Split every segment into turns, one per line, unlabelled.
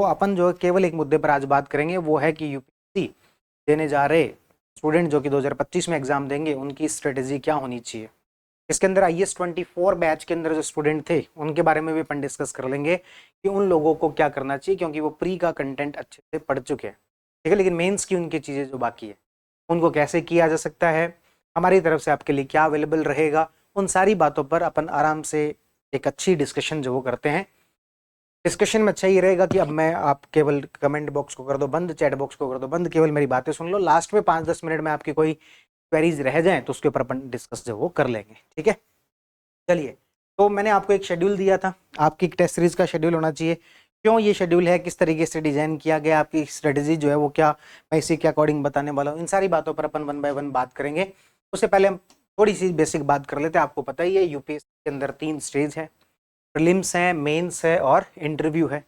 तो अपन जो केवल एक मुद्दे पर आज बात करेंगे वो है कि यूपीएससी देने जा रहे स्टूडेंट जो कि 2025 में एग्जाम देंगे उनकी स्ट्रेटेजी क्या होनी चाहिए। इसके अंदर आईएएस 24 बैच के अंदर जो स्टूडेंट थे उनके बारे में भी अपन डिस्कस कर लेंगे कि उन लोगों को क्या करना चाहिए, क्योंकि वो प्री का कंटेंट अच्छे से पढ़ चुके हैं, ठीक है, लेकिन मेंस की उनकी चीज़ें जो बाकी है उनको कैसे किया जा सकता है, हमारी तरफ से आपके लिए क्या अवेलेबल रहेगा, उन सारी बातों पर अपन आराम से एक अच्छी डिस्कशन जो वो करते हैं। डिस्कशन में अच्छा ये रहेगा कि अब मैं आप केवल कमेंट बॉक्स को कर दो बंद, चैट बॉक्स को कर दो बंद, केवल मेरी बातें सुन लो। लास्ट में 5-10 मिनट में आपकी कोई क्वेरीज रह जाएं तो उसके ऊपर अपन डिस्कस जो वो कर लेंगे, ठीक है। चलिए, तो मैंने आपको एक शेड्यूल दिया था, आपकी एक टेस्ट सीरीज का शेड्यूल होना चाहिए। क्यों ये शेड्यूल है, किस तरीके से डिजाइन किया गया, आपकी स्ट्रेटेजी जो है वो क्या, मैं इसी के अकॉर्डिंग बताने वाला हूँ। इन सारी बातों पर अपन 1 बाय 1 बात करेंगे। उससे पहले हम थोड़ी सी बेसिक बात कर लेते हैं। आपको पता ही है यूपीएससी के अंदर 3 स्टेज है, प्रीलिम्स है, मेंस है और इंटरव्यू है।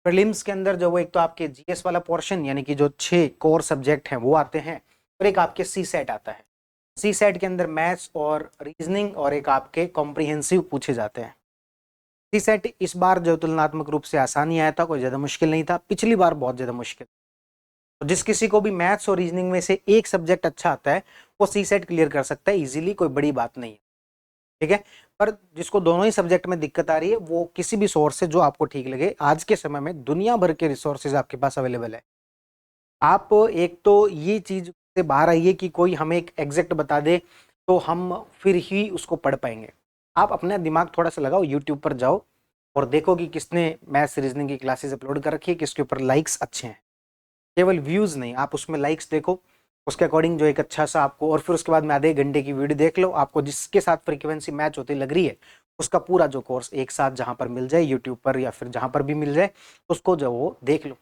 प्रीलिम्स के अंदर जो वो एक तो आपके जीएस वाला पोर्शन यानी कि जो 6 कोर सब्जेक्ट हैं वो आते हैं, और एक आपके सी सेट आता है। सी सेट के अंदर मैथ्स और रीजनिंग और एक आपके कॉम्प्रिहेंसिव पूछे जाते हैं। सी सेट इस बार जो तुलनात्मक रूप से आसान ही आया था, कोई ज़्यादा मुश्किल नहीं था। पिछली बार बहुत ज़्यादा मुश्किल, तो जिस किसी को भी मैथ्स और रीजनिंग में से एक सब्जेक्ट अच्छा आता है वो सी सेट क्लियर कर सकता है इजीली, कोई बड़ी बात नहीं है, ठीक है। पर जिसको दोनों ही सब्जेक्ट में दिक्कत आ रही है वो किसी भी सोर्स से जो आपको ठीक लगे, आज के समय में दुनिया भर के रिसोर्सेज आपके पास अवेलेबल है। आप एक तो ये चीज से बाहर आइए कि कोई हमें एक एग्जैक्ट बता दे तो हम फिर ही उसको पढ़ पाएंगे। आप अपना दिमाग थोड़ा सा लगाओ, यूट्यूब पर जाओ और देखो कि किसने मैथ्स रीजनिंग की क्लासेस अपलोड कर रखी है, किसके ऊपर लाइक्स अच्छे हैं। केवल व्यूज नहीं, आप उसमें लाइक्स देखो, उसके अकॉर्डिंग जो एक अच्छा सा आपको, और फिर उसके बाद में आधे घंटे की वीडियो देख लो, आपको जिसके साथ फ्रीक्वेंसी मैच होती लग रही है उसका पूरा जो कोर्स एक साथ जहां पर मिल जाए यूट्यूब पर या फिर जहां पर भी मिल जाए उसको जो वो देख लो।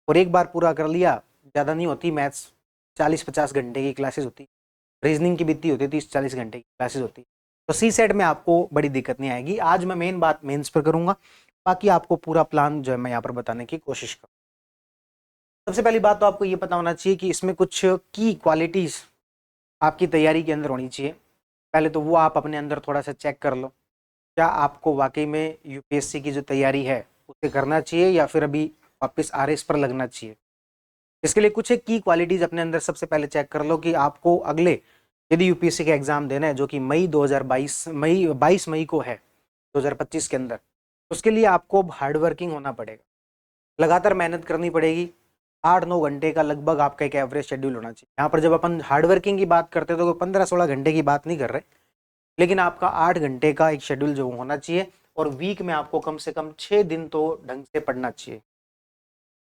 और एक बार पूरा कर लिया, ज़्यादा नहीं होती मैथ्स, 40-50 घंटे की क्लासेस होती, रीजनिंग की भी इतनी होती, 30-40 घंटे की क्लासेस होती। तो सी सेट में आपको बड़ी दिक्कत नहीं आएगी। आज मैं मेन बात मेंस पर करूंगा, बाकी आपको पूरा प्लान जो है मैं यहाँ पर बताने की कोशिश करूँ। सबसे पहली बात तो आपको ये पता होना चाहिए कि इसमें कुछ की क्वालिटीज आपकी तैयारी के अंदर होनी चाहिए। पहले तो वो आप अपने अंदर थोड़ा सा चेक कर लो, क्या आपको वाकई में यूपीएससी की जो तैयारी है उसे करना चाहिए या फिर अभी वापस आरएस पर लगना चाहिए। इसके लिए कुछ एक की क्वालिटीज अपने अंदर सबसे पहले चेक कर लो कि आपको अगले यदि यूपीएससी का एग्जाम देना है जो कि मई 22 मई को है 2025 के अंदर, उसके लिए आपको हार्ड वर्किंग होना पड़ेगा, लगातार मेहनत करनी पड़ेगी। 8-9 घंटे का लगभग आपका एक एवरेज शेड्यूल होना चाहिए। यहाँ पर जब अपन हार्ड वर्किंग की बात करते हैं तो 15-16 घंटे की बात नहीं कर रहे, लेकिन आपका 8 घंटे का एक शेड्यूल जो होना चाहिए, और वीक में आपको कम से कम 6 दिन तो ढंग से पढ़ना चाहिए।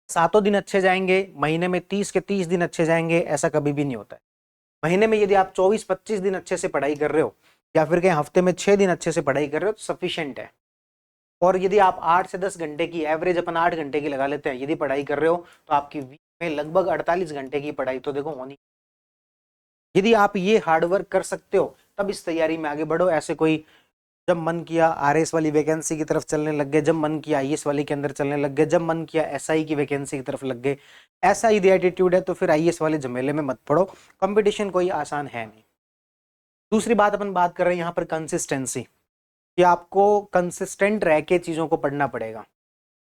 7 दिन अच्छे जाएंगे, महीने में 30 के 30 दिन अच्छे जाएंगे, ऐसा कभी भी नहीं होता है। महीने में यदि आप 24-25 दिन अच्छे से पढ़ाई कर रहे हो या फिर कहीं हफ्ते में 6 दिन अच्छे से पढ़ाई कर रहे हो तो सफिशियंट है। और यदि आप 8 से 10 घंटे की एवरेज अपन 8 घंटे की लगा लेते हैं यदि पढ़ाई कर रहे हो तो आपकी वीक में लगभग 48 घंटे की पढ़ाई तो देखो होनी। यदि आप ये हार्डवर्क कर सकते हो तब इस तैयारी में आगे बढ़ो। ऐसे कोई जब मन किया आरएस वाली वैकेंसी की तरफ चलने लग गए, जब मन किया आईएएस वाली के अंदर चलने लग गए, जब मन किया एसआई की वैकेंसी की तरफ लग गए, ऐसा यदि एटीट्यूड है तो फिर आईएएस वाले झमेले में मत पड़ो। कंपटीशन कोई आसान है नहीं। दूसरी बात अपन बात कर रहे हैं यहाँ पर कंसिस्टेंसी, कि आपको कंसिस्टेंट रह के चीज़ों को पढ़ना पड़ेगा।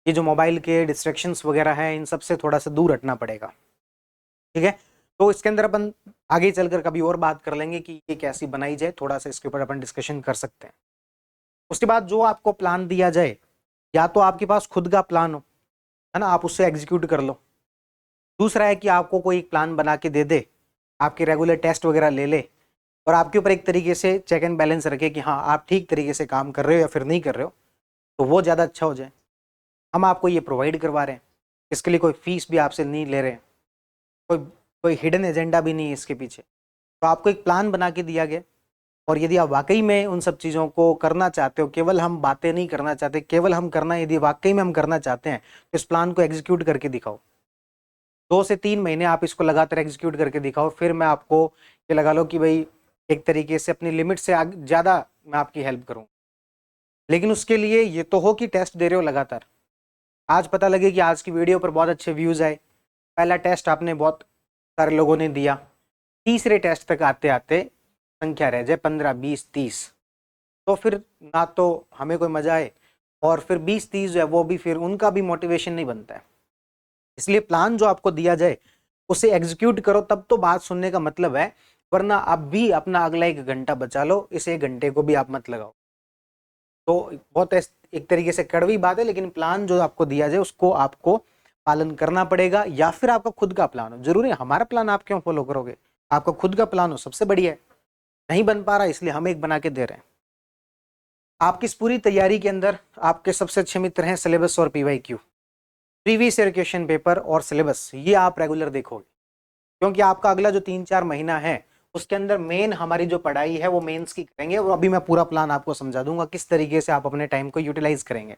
ये जो मोबाइल के डिस्ट्रैक्शंस वगैरह हैं इन सबसे थोड़ा सा दूर हटना पड़ेगा, ठीक है। तो इसके अंदर अपन आगे चलकर कभी और बात कर लेंगे कि ये कैसी बनाई जाए, थोड़ा सा इसके ऊपर अपन डिस्कशन कर सकते हैं। उसके बाद जो आपको प्लान दिया जाए, या तो आपके पास खुद का प्लान हो, है ना, आप उससे एग्जीक्यूट कर लो। दूसरा है कि आपको कोई एक प्लान बना के दे दे, आपके रेगुलर टेस्ट वगैरह ले ले और आपके ऊपर एक तरीके से चेक एंड बैलेंस रखे कि हाँ आप ठीक तरीके से काम कर रहे हो या फिर नहीं कर रहे हो, तो वो ज़्यादा अच्छा हो जाए। हम आपको ये प्रोवाइड करवा रहे हैं, इसके लिए कोई फीस भी आपसे नहीं ले रहे हैं, कोई कोई हिडन एजेंडा भी नहीं है इसके पीछे। तो आपको एक प्लान बना के दिया गया, और यदि आप वाकई में उन सब चीज़ों को करना चाहते हो, केवल हम बातें नहीं करना चाहते, केवल हम करना, यदि वाकई में हम करना चाहते हैं तो इस प्लान को एग्जीक्यूट करके दिखाओ। 2 से 3 महीने आप इसको लगातार एग्जीक्यूट करके दिखाओ, फिर मैं आपको ये लगा लो कि भाई एक तरीके से अपनी लिमिट से ज़्यादा मैं आपकी हेल्प करूँ। लेकिन उसके लिए ये तो हो कि टेस्ट दे रहे हो लगातार। आज पता लगे कि आज की वीडियो पर बहुत अच्छे व्यूज़ आए, पहला टेस्ट आपने बहुत सारे लोगों ने दिया, तीसरे टेस्ट तक आते आते संख्या रह जाए 15, 20, 30, तो फिर ना तो हमें कोई मजा आए और फिर 20-30 जो है वो भी फिर उनका भी मोटिवेशन नहीं बनता है। इसलिए प्लान जो आपको दिया जाए उसे एग्जीक्यूट करो, तब तो बात सुनने का मतलब है, वरना अब भी अपना अगला 1 घंटा बचा लो, इस 1 घंटे को भी आप मत लगाओ। तो बहुत एक तरीके से कड़वी बात है, लेकिन प्लान जो आपको दिया जाए उसको आपको पालन करना पड़ेगा, या फिर आपका खुद का प्लान हो। जरूरी है हमारा प्लान आप क्यों फॉलो करोगे, आपका खुद का प्लान हो सबसे बढ़िया है। नहीं बन पा रहा इसलिए हम एक बना के दे रहे हैं। आपकी इस पूरी तैयारी के अंदर आपके सबसे अच्छे मित्र हैं सिलेबस और PYQ, previous year question paper और सिलेबस, ये आप रेगुलर देखोगे, क्योंकि आपका अगला जो 3-4 महीना है उसके अंदर मेन हमारी जो पढ़ाई है वो मेंस की करेंगे, और अभी मैं पूरा प्लान आपको समझा दूंगा किस तरीके से आप अपने टाइम को यूटिलाइज करेंगे।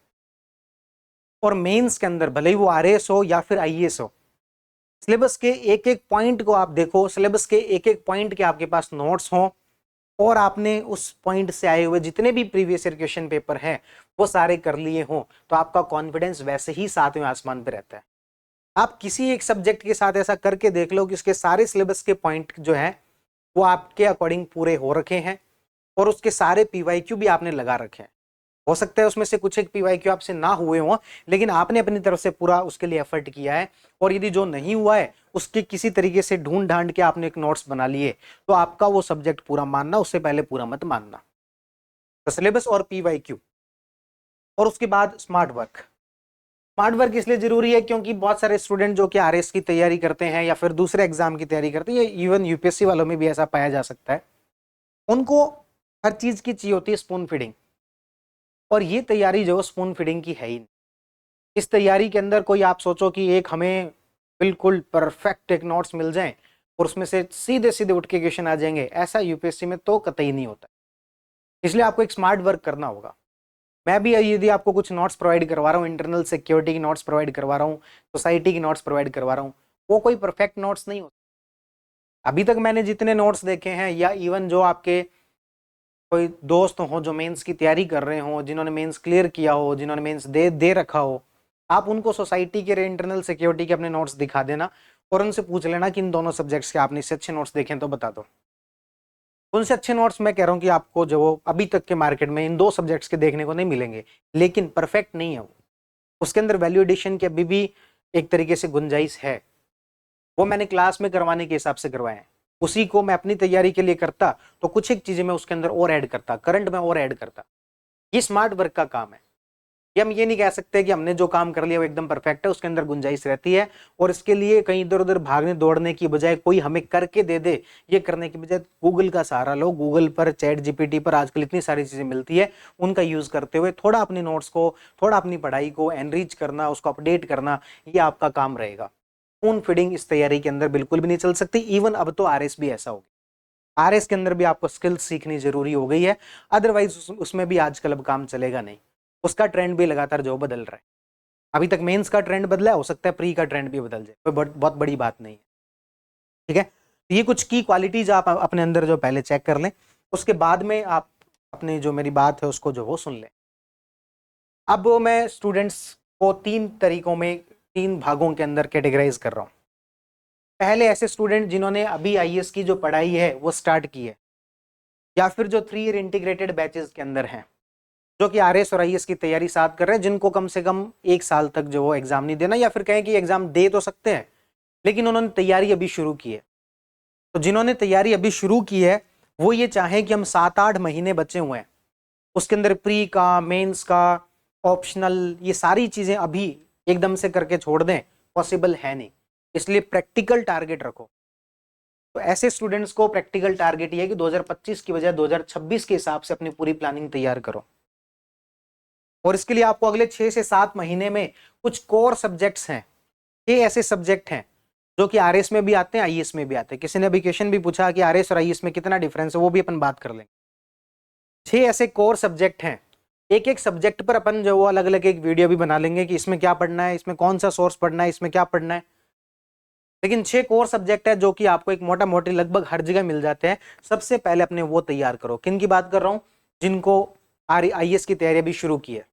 और मेंस के अंदर भले ही वो आरएएस हो या फिर आईएएस हो, सिलेबस के एक एक पॉइंट को आप देखो, सिलेबस के एक एक पॉइंट के आपके पास नोट्स हो, और आपने उस पॉइंट से आए हुए जितने भी प्रीवियस ईयर क्वेश्चन पेपर हैं वो सारे कर लिए हों, तो आपका कॉन्फिडेंस वैसे ही सातवें आसमान पे रहता है। आप किसी एक सब्जेक्ट के साथ ऐसा करके देख लो कि उसके सारे सिलेबस के पॉइंट जो है वो आपके अकॉर्डिंग पूरे हो रखे हैं, और उसके सारे पीवाईक्यू भी आपने लगा रखे हैं। हो सकता है उसमें से कुछ एक पीवाईक्यू आपसे ना हुए हों, लेकिन आपने अपनी तरफ से पूरा उसके लिए एफर्ट किया है, और यदि जो नहीं हुआ है उसके किसी तरीके से ढूंढ ढांड के आपने एक नोट्स बना लिए, तो आपका वो सब्जेक्ट पूरा मानना, उससे पहले पूरा मत मानना। तो सिलेबस और पीवाईक्यू, और उसके बाद स्मार्ट वर्क। स्मार्ट वर्क इसलिए जरूरी है क्योंकि बहुत सारे स्टूडेंट जो कि आरएस की तैयारी करते हैं या फिर दूसरे एग्जाम की तैयारी करते हैं, इवन यूपीएससी वालों में भी ऐसा पाया जा सकता है, उनको हर चीज की चाहिए होती है स्पून फीडिंग, और ये तैयारी जो स्पून फीडिंग की है ही नहीं। इस तैयारी के अंदर कोई आप सोचो कि एक हमें बिल्कुल परफेक्ट एक नोट्स मिल जाए और उसमें से सीधे सीधे उठ के क्वेश्चन आ जाएंगे, ऐसा यूपीएससी में तो कतई नहीं होता। इसलिए आपको एक स्मार्ट वर्क करना होगा। मैं भी यदि आपको कुछ नोट्स प्रोवाइड करवा रहा हूँ, इंटरनल सिक्योरिटी की नोट्स प्रोवाइड करवा रहा हूँ, सोसाइटी की नोट्स प्रोवाइड करवा रहा हूँ, वो कोई परफेक्ट नोट्स नहीं होते। अभी तक मैंने जितने नोट्स देखे हैं, या इवन जो आपके कोई दोस्त हो जो मेंस की तैयारी कर रहे हो, जिन्होंने मेंस क्लियर किया हो, जिन्होंने मेंस दे रखा हो, आप उनको सोसाइटी के इंटरनल सिक्योरिटी के अपने नोट्स दिखा देना, और उनसे पूछ लेना कि इन दोनों सब्जेक्ट्स के आपने इससे अच्छे नोट्स देखे तो बता दो। उनसे अच्छे नोट्स मैं कह रहा हूँ कि आपको जो अभी तक के मार्केट में इन 2 सब्जेक्ट्स के देखने को नहीं मिलेंगे, लेकिन परफेक्ट नहीं है वो, उसके अंदर वैल्यू एडिशन की अभी भी एक तरीके से गुंजाइश है। वो मैंने क्लास में करवाने के हिसाब से करवाए हैं, उसी को मैं अपनी तैयारी के लिए करता तो कुछ एक चीजें मैं उसके अंदर और ऐड करता, करंट में और ऐड करता। ये स्मार्ट वर्क का काम है। ये हम ये नहीं कह सकते कि हमने जो काम कर लिया वो एकदम परफेक्ट है, उसके अंदर गुंजाइश रहती है, और इसके लिए कहीं इधर उधर भागने दौड़ने की बजाय कोई हमें करके दे दे, ये करने की बजाय गूगल का सहारा लो। गूगल पर, चैट जीपीटी पर आजकल इतनी सारी चीजें मिलती है, उनका यूज करते हुए थोड़ा अपनी नोट्स को, थोड़ा अपनी पढ़ाई को एनरिच करना, उसको अपडेट करना, ये आपका काम रहेगा। स्पून फीडिंग इस तैयारी के अंदर बिल्कुल भी नहीं चल सकती। इवन अब तो आरएस भी ऐसा हो गया, आरएस के अंदर भी आपको स्किल्स सीखनी जरूरी हो गई है, अदरवाइज उसमें भी आजकल अब काम चलेगा नहीं। उसका ट्रेंड भी लगातार जो बदल रहा है, अभी तक मेंस का ट्रेंड बदला है, हो सकता है प्री का ट्रेंड भी बदल जाए, कोई बहुत बड़ी बात नहीं है। ठीक है, तो ये कुछ की क्वालिटीज आप अपने अंदर जो पहले चेक कर लें, उसके बाद में आप अपनी जो मेरी बात है उसको जो वो सुन लें। अब मैं स्टूडेंट्स को 3 तरीकों में, 3 भागों के अंदर कैटेगराइज कर रहा हूं। पहले ऐसे स्टूडेंट जिन्होंने अभी आईएएस की जो पढ़ाई है वो स्टार्ट की है, या फिर जो 3 ईयर इंटीग्रेटेड बैचेस के अंदर हैं, जो कि आरएस और आईएएस की तैयारी साथ कर रहे हैं, जिनको कम से कम 1 साल तक जो वो एग्जाम नहीं देना, या फिर कहें कि एग्जाम दे तो सकते हैं लेकिन उन्होंने तैयारी अभी शुरू की है। तो जिन्होंने तैयारी अभी शुरू की है वो ये चाहें कि हम 7-8 महीने बचे हुए हैं, उसके अंदर प्री का, मेंस का, ऑप्शनल, ये सारी चीजें अभी एकदम से करके छोड़ दें, पॉसिबल है नहीं। इसलिए प्रैक्टिकल टारगेट रखो। तो ऐसे स्टूडेंट्स को प्रैक्टिकल टारगेट ये है कि 2025 की बजाय 2026 के हिसाब से अपनी पूरी प्लानिंग तैयार करो, और इसके लिए आपको अगले 6 से 7 महीने में कुछ कोर सब्जेक्ट्स हैं, 6 ऐसे सब्जेक्ट हैं जो कि आरएस में भी आते हैं, आईएएस में भी आते हैं। किसी ने अभी क्वेश्चन भी पूछा कि आरएस और आईएएस में कितना डिफरेंस है, वो भी अपन बात कर लेंगे। 6 ऐसे कोर सब्जेक्ट हैं, एक एक सब्जेक्ट पर अपन जो वो अलग अलग एक वीडियो भी बना लेंगे कि इसमें क्या पढ़ना है, इसमें कौन सा सोर्स पढ़ना है, इसमें क्या पढ़ना है। लेकिन 6 कोर सब्जेक्ट है जो कि आपको एक मोटा मोटी लगभग हर जगह मिल जाते हैं। सबसे पहले अपने वो तैयार करो। किन की बात कर रहा हूं? जिनको आईएएस की तैयारी भी शुरू की है,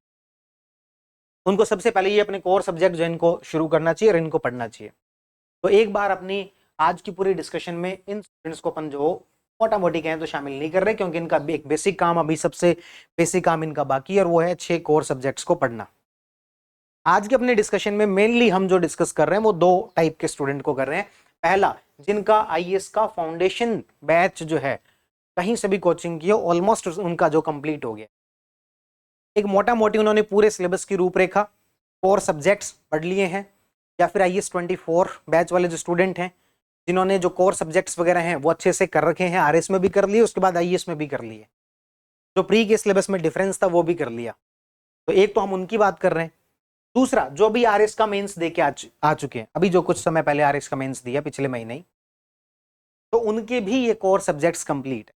उनको सबसे पहले ये अपने कोर सब्जेक्ट जो इनको शुरू करना चाहिए और इनको पढ़ना चाहिए। तो एक बार अपनी आज की पूरी डिस्कशन में इन स्टूडेंट्स को अपन जो मोटा मोटी कहें तो शामिल नहीं कर रहे, क्योंकि इनका एक बेसिक काम, अभी सबसे बेसिक काम इनका बाकी है, और वो है 6 कोर सब्जेक्ट्स को पढ़ना। आज के अपने डिस्कशन में मेनली हम जो डिस्कस कर रहे हैं वो 2 टाइप के स्टूडेंट को कर रहे हैं। पहला, जिनका आईएएस का फाउंडेशन बैच जो है कहीं से भी कोचिंग की हो, ऑलमोस्ट उनका जो कंप्लीट हो गया, एक मोटा मोटी उन्होंने पूरे सिलेबस की रूपरेखा, कोर सब्जेक्ट्स पढ़ लिए हैं, या फिर आईएएस 24 बैच वाले जो स्टूडेंट हैं जिन्होंने जो कोर सब्जेक्ट्स वगैरह हैं वो अच्छे से कर रखे हैं, आरएस में भी कर लिए, उसके बाद आईएएस में भी कर लिए, जो प्री के सिलेबस में डिफरेंस था वो भी कर लिया। तो एक तो हम उनकी बात कर रहे हैं। दूसरा, जो भी आरएस का मेंस दे के आ चुके हैं, अभी जो कुछ समय पहले आरएस का मेंस दिया पिछले महीने ही, तो उनके भी ये कोर सब्जेक्ट्स कंप्लीट है।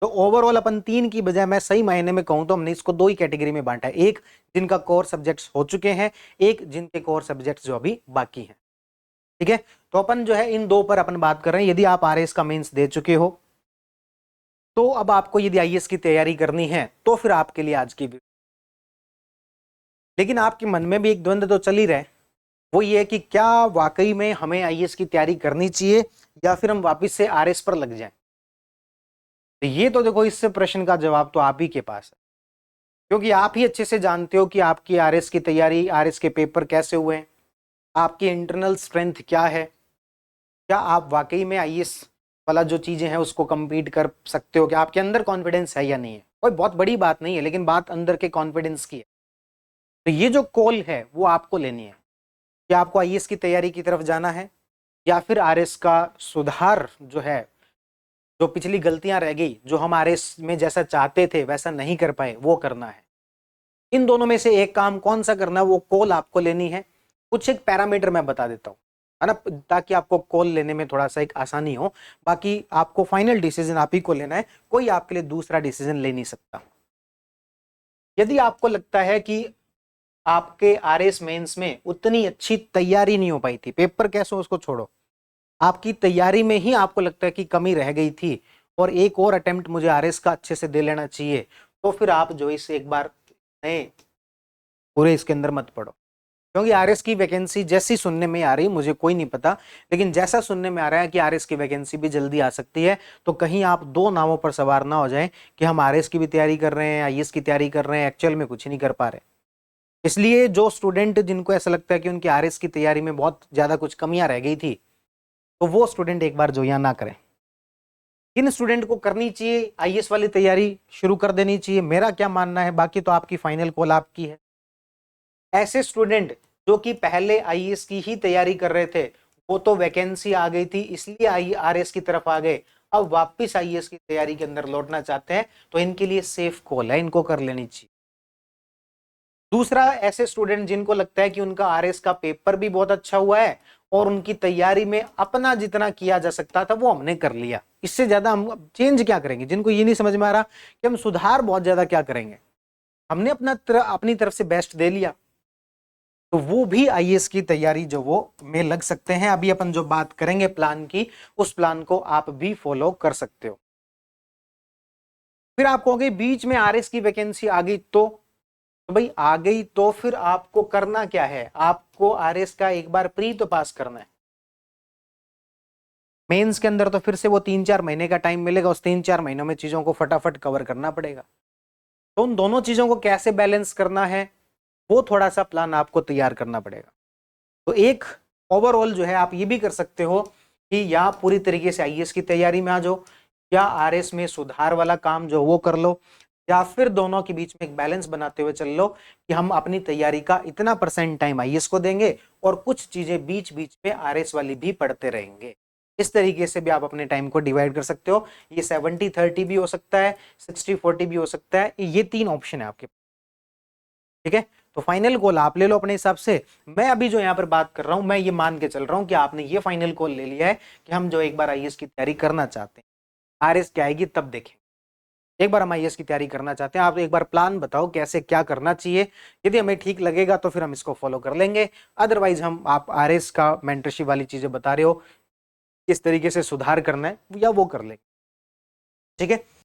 तो ओवरऑल अपन 3 की बजाय मैं सही मायने में कहूं तो हमने इसको 2 ही कैटेगरी में बांटा है, एक जिनका कोर सब्जेक्ट्स हो चुके हैं, एक जिनके कोर सब्जेक्ट्स जो अभी बाकी हैं। ठीक है, तो अपन जो है इन 2 पर अपन बात कर रहे हैं। यदि आप आरएस का मेंस दे चुके हो तो अब आपको यदि आईएएस की तैयारी करनी है तो फिर आपके लिए आज की, लेकिन आपके मन में भी एक द्वंद्व तो चल ही रहा है, वो ये है कि क्या वाकई में हमें आईएएस की तैयारी करनी चाहिए या फिर हम वापस से आरएस पर लग जाएं। तो ये तो देखो, इस प्रश्न का जवाब तो आप ही के पास है, क्योंकि आप ही अच्छे से जानते हो कि आपकी आरएस की तैयारी, आरएस के पेपर कैसे हुए हैं, आपकी इंटरनल स्ट्रेंथ क्या है, क्या आप वाकई में आईएएस वाला जो चीजें हैं उसको कंप्लीट कर सकते हो, क्या आपके अंदर कॉन्फिडेंस है या नहीं है। कोई बहुत बड़ी बात नहीं है, लेकिन बात अंदर के कॉन्फिडेंस की है। तो ये जो कॉल है वो आपको लेनी है कि आपको आईएएस की तैयारी की तरफ जाना है या फिर आरएस का सुधार जो है, जो पिछली गलतियां रह गई, जो हम आरएस में जैसा चाहते थे वैसा नहीं कर पाए, वो करना है। इन दोनों में से एक काम कौन सा करना है, वो कॉल आपको लेनी है। कुछ एक पैरामीटर मैं बता देता हूँ, है ना, ताकि आपको कॉल लेने में थोड़ा सा एक आसानी हो। बाकी आपको फाइनल डिसीजन आप ही को लेना है, कोई आपके लिए दूसरा डिसीजन ले नहीं सकता। यदि आपको लगता है कि आपके आरएस मेंस में उतनी अच्छी तैयारी नहीं हो पाई थी, पेपर कैसे हो उसको छोड़ो, आपकी तैयारी में ही आपको लगता है कि कमी रह गई थी और एक और अटेम्प्ट मुझे आरएस का अच्छे से दे लेना चाहिए, तो फिर आप जो इसे एक बार नए पूरे इसके अंदर मत पड़ो। क्योंकि आरएस की वैकेंसी जैसी सुनने में आ रही, मुझे कोई नहीं पता, लेकिन जैसा सुनने में आ रहा है कि आरएस की वैकेंसी भी जल्दी आ सकती है, तो कहीं आप 2 नावों पर सवार ना हो जाएं कि हम आरएस की भी तैयारी कर रहे हैं, आईएएस की तैयारी कर रहे हैं, एक्चुअल में कुछ नहीं कर पा रहे। इसलिए जो स्टूडेंट जिनको ऐसा लगता है कि उनकी आरएस की तैयारी में बहुत ज्यादा कुछ कमियां रह गई थी, तो वो स्टूडेंट एक बार जोया ना करें। किन स्टूडेंट को करनी चाहिए आईएएस वाली तैयारी, शुरू कर देनी चाहिए, मेरा क्या मानना है, बाकी तो आपकी फाइनल कॉल आपकी है। ऐसे स्टूडेंट जो कि पहले आईएएस की ही तैयारी कर रहे थे, वो तो वैकेंसी आ गई थी इसलिए आरएस की तरफ आ गए, अब वापस आईएएस की तैयारी के अंदर लौटना चाहते हैं, तो इनके लिए सेफ कॉल है, इनको कर लेनी चाहिए। दूसरा, ऐसे स्टूडेंट जिनको लगता है कि उनका आरएस का पेपर भी बहुत अच्छा हुआ है और उनकी तैयारी में अपना जितना किया जा सकता था वो हमने कर लिया, इससे ज्यादा हम चेंज क्या करेंगे, जिनको ये नहीं समझ में आ रहा कि हम सुधार बहुत ज्यादा क्या करेंगे, हमने अपनी तरफ से बेस्ट दे लिया, तो वो भी आईएएस की तैयारी जो वो में लग सकते हैं। अभी अपन जो बात करेंगे प्लान की, उस प्लान को आप भी फॉलो कर सकते हो। फिर आप कहोगे बीच में आरएस की वैकेंसी आ गई तो भाई आ गई तो फिर आपको करना क्या है, आपको आरएस का एक बार प्री तो पास करना है। मेंस के अंदर तो फिर से वो 3-4 महीने का टाइम मिलेगा, उस 3-4 महीनों में चीजों को फटाफट कवर करना पड़ेगा। तो उन दोनों चीजों को कैसे बैलेंस करना है, वो थोड़ा सा प्लान आपको तैयार करना पड़ेगा। तो एक ओवरऑल जो है आप ये भी कर सकते हो कि या पूरी तरीके से आईएएस की तैयारी में आ जाओ, या आरएस में सुधार वाला काम जो वो कर लो, या फिर दोनों के बीच में एक बैलेंस बनाते हुए चल लो कि हम अपनी तैयारी का इतना % टाइम आईएएस को देंगे और कुछ चीजें बीच बीच में आरएस वाली भी पढ़ते रहेंगे। इस तरीके से भी आप अपने टाइम को डिवाइड कर सकते हो। ये 70-30 भी हो सकता है, 60-40 भी हो सकता है, ये 3 ऑप्शन है आपके। ठीक है, तो फाइनल कॉल आप ले लो अपने हिसाब से। मैं अभी जो यहाँ पर बात कर रहा हूं, मैं ये मान के चल रहा हूं कि आपने ये फाइनल कॉल ले लिया है कि हम जो एक बार आईएएस की तैयारी करना चाहते हैं, आरएस क्या आएगी तब देखें, एक बार हम आईएएस की तैयारी करना चाहते हैं। आप एक बार प्लान बताओ कैसे क्या करना चाहिए, यदि हमें ठीक लगेगा तो फिर हम इसको फॉलो कर लेंगे, अदरवाइज हम आप आरएस का मेंटरशिप वाली चीजें बता रहे हो किस तरीके से सुधार करना है या वो कर लेंगे। ठीक है,